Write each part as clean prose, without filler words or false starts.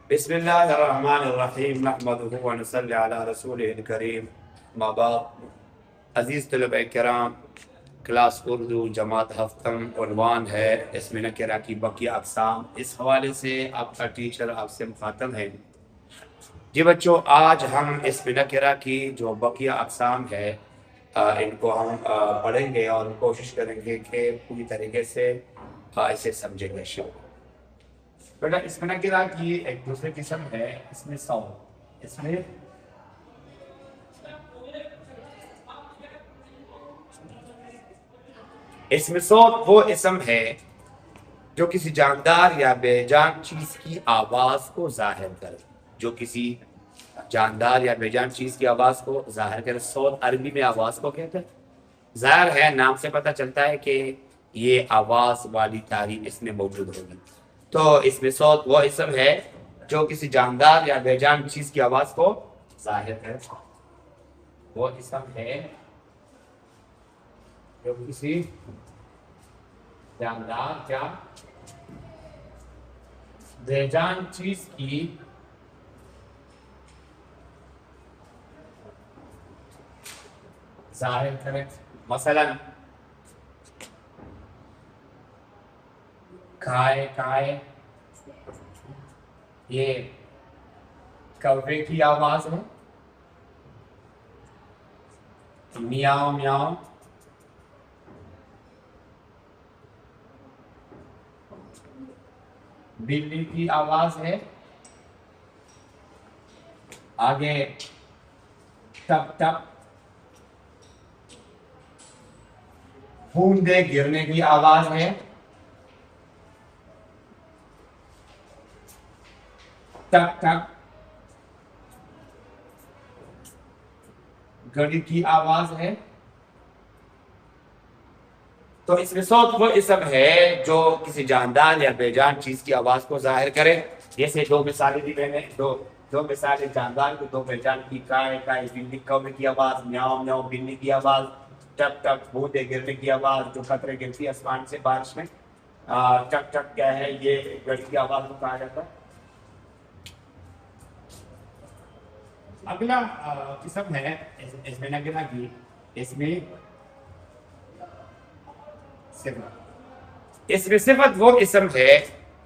بسم اللہ الرحمن الرحیم نحمدہ ونصلی علی رسولہ الکریم ما بعد. عزیز طلبہ کرام، کلاس اردو جماعت ہفتم، عنوان ہے اسم نکرہ کی بقیہ اقسام. اس حوالے سے آپ کا ٹیچر آپ سے مخاطب ہے. جی بچوں، آج ہم اسم نکرہ کی جو بقیہ اقسام ہے ان کو ہم پڑھیں گے اور کوشش کریں گے کہ پوری طریقے سے اسے سمجھیں گے. بیٹا اسم نکرہ کی ایک دوسری قسم ہے اسم صوت. اسم صوت وہ اسم ہے جو کسی جاندار یا بے جان چیز کی آواز کو ظاہر کرے. جو کسی جاندار یا بے جان چیز کی آواز کو ظاہر کرے. صوت عربی میں آواز کو کہتے ہیں. ظاہر ہے نام سے پتہ چلتا ہے کہ یہ آواز والی تعریف اس میں موجود ہوگی. تو اس میں صوت وہ اسم ہے جو کسی جاندار یا بے جان چیز کی آواز کو ظاہر کرے. وہ اسم ہے جو کسی جاندار یا بے جان چیز کی ظاہر کرے. مثلا کائے کائے، یہ کوے کی آواز ہے. میاؤ میاؤ بلی کی آواز ہے. آگے ٹپ ٹپ بوندے گرنے کی آواز ہے. ٹک ٹک گھڑی کی آواز ہے. تو اس میں صوت وہ اسم ہے جو کسی جاندار یا بے جان چیز کی آواز کو ظاہر کرے. جیسے دو مثالیں دی میں نے، دو مثالیں جاندار کی، دو بے جان کی. کائے کائے بلی کوے کی آواز، میاؤ میاؤ بلی کی آواز، ٹپ ٹپ بوندے گرنے کی آواز جو قطرے گرتی ہے آسمان سے بارش میں. ٹک ٹک کیا ہے؟ یہ گھڑی کی آواز کو کہا جاتا ہے. اگلا قسم ہے اس میں نکرہ کی، اس میں صفت. اس میں صفت وہ اسم ہے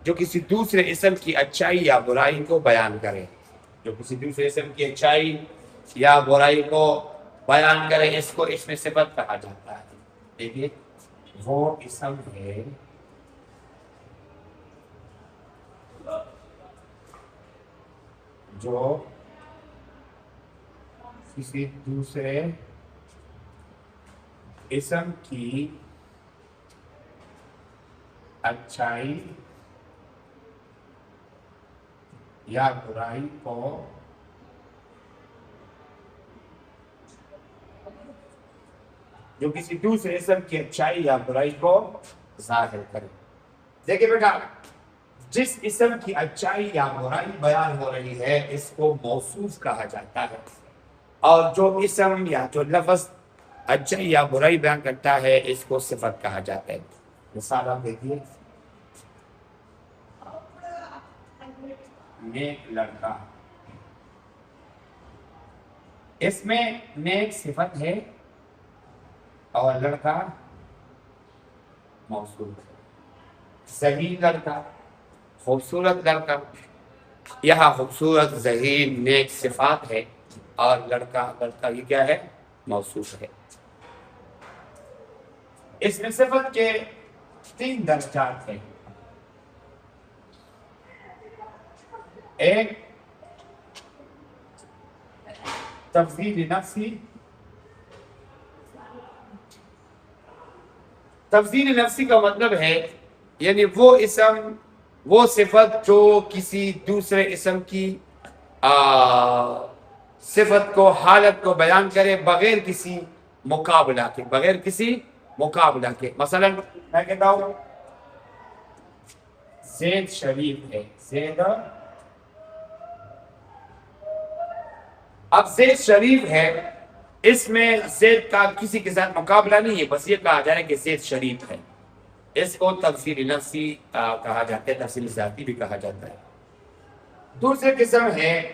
جو کسی دوسرے اسم کی اچھائی یا برائی کو بیان کرے. جو کسی دوسرے اسم کی اچھائی یا برائی کو بیان کرے، اس کو اس میں صفت کہا جاتا ہے. دیکھیے وہ اسم ہے جو کسی دوسرے اسم کی اچھائی یا برائی کو جو کسی دوسرے اسم کی اچھائی یا برائی کو ظاہر کرے. دیکھیں بیٹا، جس اسم کی اچھائی یا برائی بیان ہو رہی ہے اس کو موصوف کہا جاتا ہے. اور جو اسم یا جو لفظ اچھائی یا برائی بیان کرتا ہے اس کو صفت کہا جاتا ہے. مثال آپ دیکھیے، نیک لڑکا. اس میں نیک صفت ہے اور لڑکا موصوف ہے. ذہین لڑکا، خوبصورت لڑکا. یہاں خوبصورت، ذہین، نیک صفات ہے اور لڑکا یہ کیا ہے؟ موصوف ہے. اس میں صفت کے 3 درجات ہیں. ایک تفضیل نفسی. تفضیل نفسی کا مطلب ہے یعنی وہ اسم، وہ صفت جو کسی دوسرے اسم کی صفت کو، حالت کو بیان کرے بغیر کسی مقابلہ کے. مثلا میں کہتا ہوں زید شریف ہے. اب زید شریف ہے، اس میں زید کا کسی کے ساتھ مقابلہ نہیں ہے، بس یہ کہا جا رہا ہے کہ زید شریف ہے. اس کو تفسیر نفسی کہا جاتا ہے، تفسیر ذاتی بھی کہا جاتا ہے. دوسری قسم ہے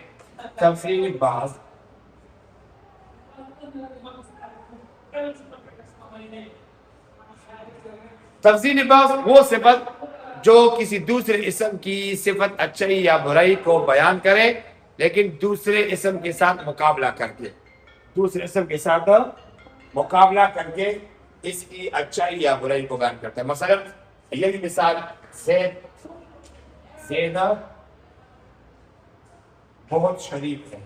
تفصیلی بعض. تفصیلی بعض وہ صفت جو کسی دوسرے اسم کی صفت اچائی یا برائی کو بیان کرے لیکن دوسرے اسم کے ساتھ مقابلہ کر کے، دوسرے اسم کے ساتھ مقابلہ کر کے اس کی اچائی یا برائی کو بیان کرتا ہے. مثلا یہ مثال زید بہت شریف ہے.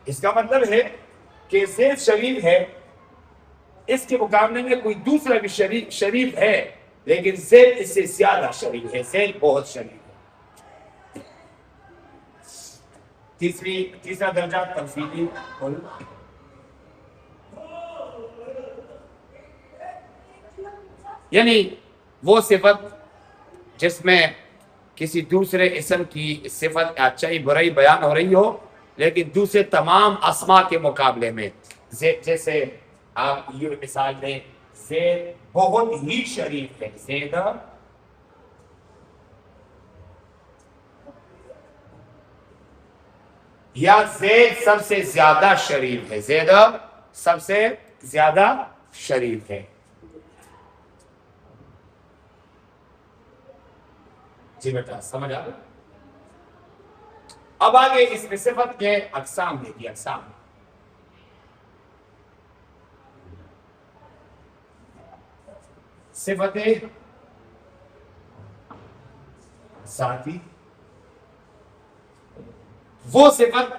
اس کا مطلب ہے کہ زید شریف ہے، اس کے مقابلے میں کوئی دوسرا بھی شریف ہے لیکن زید اس سے زیادہ شریف ہے، زید بہت شریف ہے. تیسرا درجہ تفصیلی یعنی وہ صفت جس میں کسی دوسرے اسم کی صفت اچائی برائی بیان ہو رہی ہو لیکن دوسرے تمام اسما کے مقابلے میں، جیسے آپ یہ مثال دیں زید بہت ہی شریف ہے، زید یا زید سب سے زیادہ شریف ہے، زید سب سے زیادہ شریف ہے. جی بیٹا سمجھ آ گیا. اب آگے اس میں صفت کے اقسام دیکھیے. اقسام صفت ذاتی وہ صفت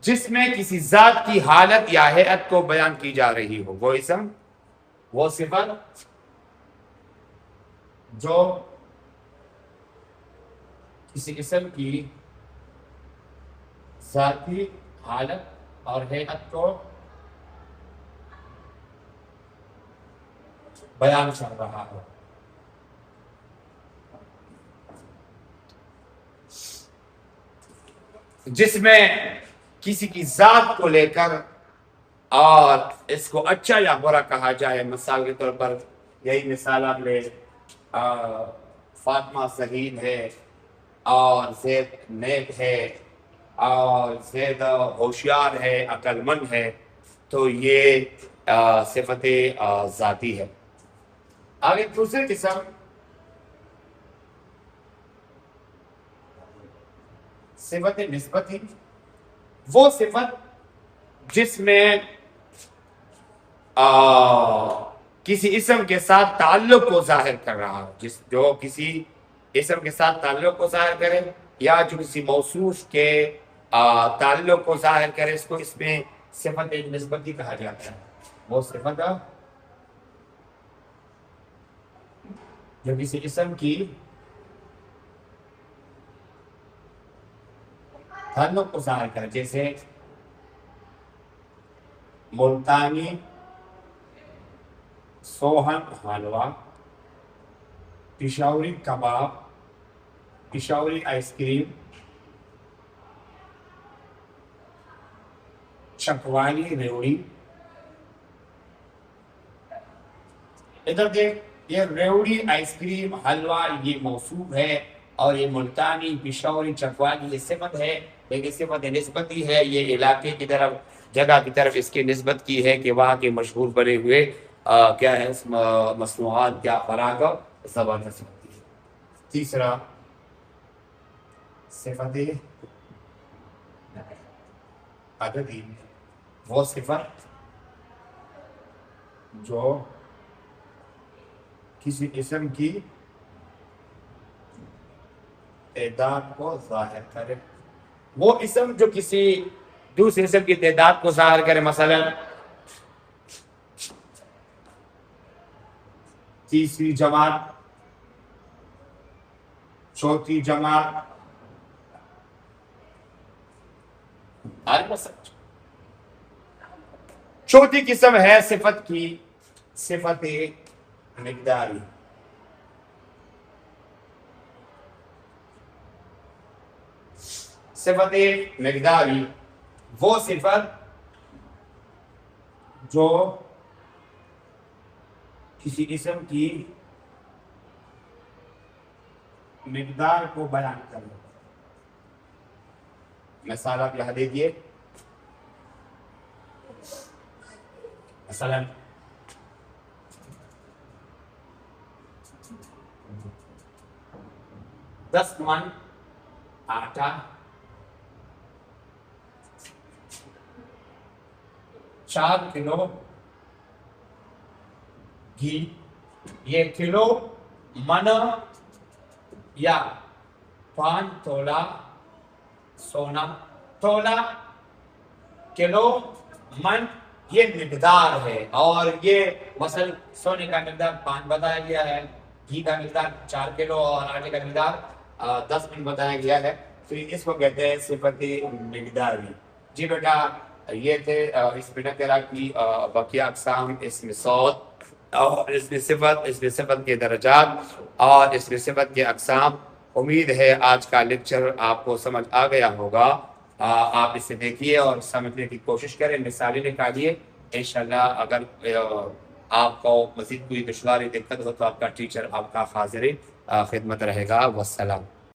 جس میں کسی ذات کی حالت یا ہیئت کو بیان کی جا رہی ہو، وہ اسم وہ صفت جو کسی اسم کی ذاتی حالت اور ہیئت کو بیان کر رہا ہو. جس میں کسی کی ذات کو لے کر اور اس کو اچھا یا برا کہا جائے. مثال کے طور پر یہی مثال آپ لے، فاطمہ ذہین ہے اور زید نیک ہے اور زید ہوشیار ہے، عقل مند ہے، تو یہ صفت ذاتی ہے. آگے دوسری قسم صفت نسبتی وہ صفت جس میں کسی اسم کے ساتھ تعلق کو ظاہر کر رہا ہو، جو کسی اسم کے ساتھ تعلق کو ظاہر کرے یا جو کسی موصوف کے تعلق کو ظاہر کرے، اس کو اس میں صفت نسبتی کہا جاتا ہے. وہ صفت جو کسی اسم کی تعلق کو ظاہر کرے، جیسے ملتانی سوہن حلوہ، پشاوری کباب، پشاوری آئس کریم، چکوالی ریوڑی. ادھر دیکھ، یہ ریوڑی آئس کریم حلوہ یہ موصوف ہے اور یہ ملتانی پشاوری چکوالی یہ صفت ہے، لیکن صفت نسبتی ہے. یہ علاقے کی طرف، جگہ کی طرف اس کی نسبت کی ہے کہ وہاں کے مشہور بنے ہوئے کیا ہے مصنوعات کیا فراغ زبردست ہوتی ہے. تیسرا صفت عددی وہ صفت جو کسی اسم کی تعداد کو ظاہر کرے. وہ اسم جو کسی دوسرے اسم کی تعداد کو ظاہر کرے. مثلا تیسری جماعت، چوتھی جماعت، چوتھی قسم ہے صفت کی صفت مقداری. صفت مقداری وہ صفت جو کسی اسم کی مقدار کو بیان کرنا. مثال آپ یہاں دیکھیے، مثلا 10 من آٹا، 4 کلو گھی. یہ کلو، من یا 5 تولہ سونا، تولہ کلو من یہ مقدار ہے. اور یہ مثلا سونے کا مقدار 5 بتایا گیا ہے، گھی کا مقدار 4 کلو اور آٹے کا مقدار 10 من بتایا گیا ہے. تو اس کو کہتے ہیں صفت مقداری. جی بیٹا یہ تھے اسم نکرہ کی بقیہ اقسام، اسم صوت اور اسم صفت کے درجات اور اسم صفت کے اقسام. امید ہے آج کا لیکچر آپ کو سمجھ آ گیا ہوگا. آپ اسے دیکھیے اور سمجھنے کی کوشش کریں، مثالیں نکالیے. انشاءاللہ اگر آپ کو مزید کوئی دشواری دقت ہو تو آپ کا ٹیچر آپ کا حاضر خدمت رہے گا. والسلام.